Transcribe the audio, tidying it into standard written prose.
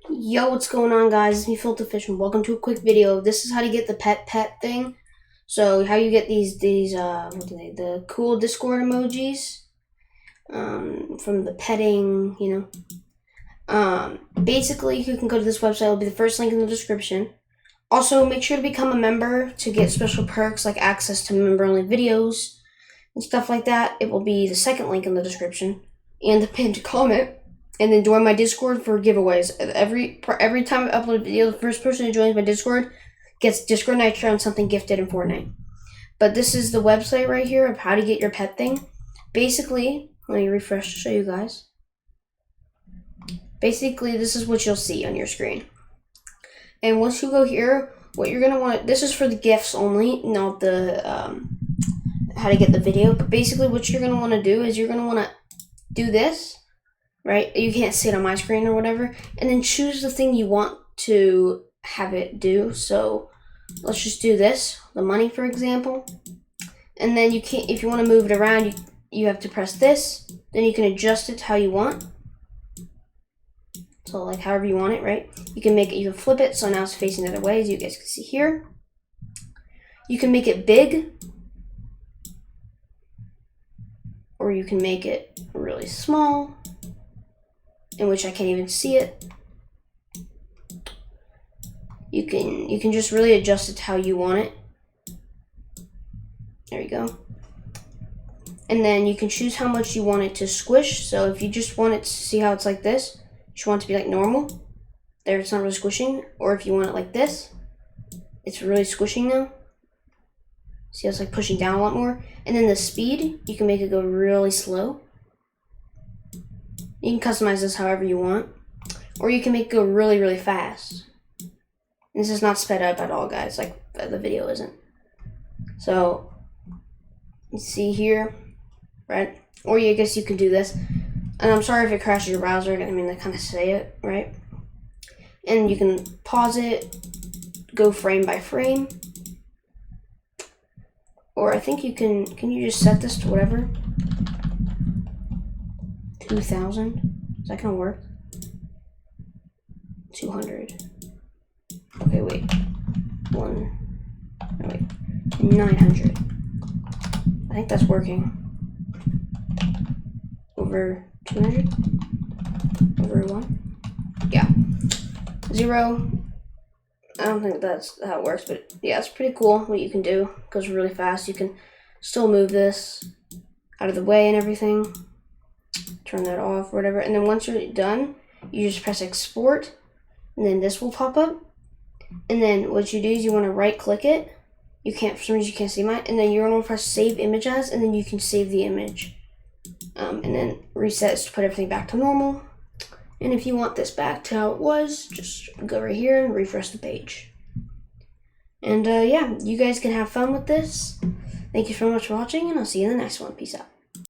Yo, what's going on, guys? It's me, Filter Fish, and welcome to a quick video. This is how to get the pet thing. So, how you get the cool Discord emojis from the petting, Basically, you can go to this website. It'll be the first link in the description. Also, make sure to become a member to get special perks like access to member-only videos and stuff like that. It will be the second link in the description and the pinned comment. And then join my Discord for giveaways. Every time I upload a video, the first person who joins my Discord gets Discord Nitro and something gifted in Fortnite. But this is the website right here of how to get your pet thing. Basically, let me refresh to show you guys. Basically, this is what you'll see on your screen. And once you go here, what you're gonna want, this is for the gifts only, not the how to get the video. But basically, what you're gonna want to do is you're gonna want to do this. Right? You can't see it on my screen or whatever. And then choose the thing you want to have it do. So let's just do this, the money, for example. And then you can't, if you want to move it around, you have to press this. Then you can adjust it how you want. So like however you want it, right? You can make it, you can flip it so now it's facing the other way, as you guys can see here. You can make it big, or you can make it really small, in which I can't even see it. You can just really adjust it how you want it. There you go. And then you can choose how much you want it to squish. So if you just want it to see how it's like this, you just want it to be like normal. There, it's not really squishing. Or if you want it like this, it's really squishing now. See how it's like pushing down a lot more. And then the speed, you can make it go really slow. You can customize this however you want, or you can make it go really, really fast. And this is not sped up at all, guys, like the video isn't. So, you see here, right? Or I guess you can do this. And I'm sorry if it crashes your browser, I mean, they kind of say it, right? And you can pause it, go frame by frame. Or I think you can you just set this to whatever? 2,000. Is that gonna work? 200. Okay, wait. 900. I think that's working. Over 200? Over 1? Yeah. 0. I don't think that's how it works, but yeah, it's pretty cool what you can do. It goes really fast. You can still move this out of the way and everything. Turn that off or whatever, and then once you're done, you just press export, and then this will pop up. And then what you do is you want to right click it. You can't, for some reason you can't see mine, and then you're going to press save image as, and then you can save the image, and then reset to put everything back to normal. And if you want this back to how it was, just go right here and refresh the page. And yeah, you guys can have fun with this. Thank you so much for watching, and I'll see you in the next one. Peace out.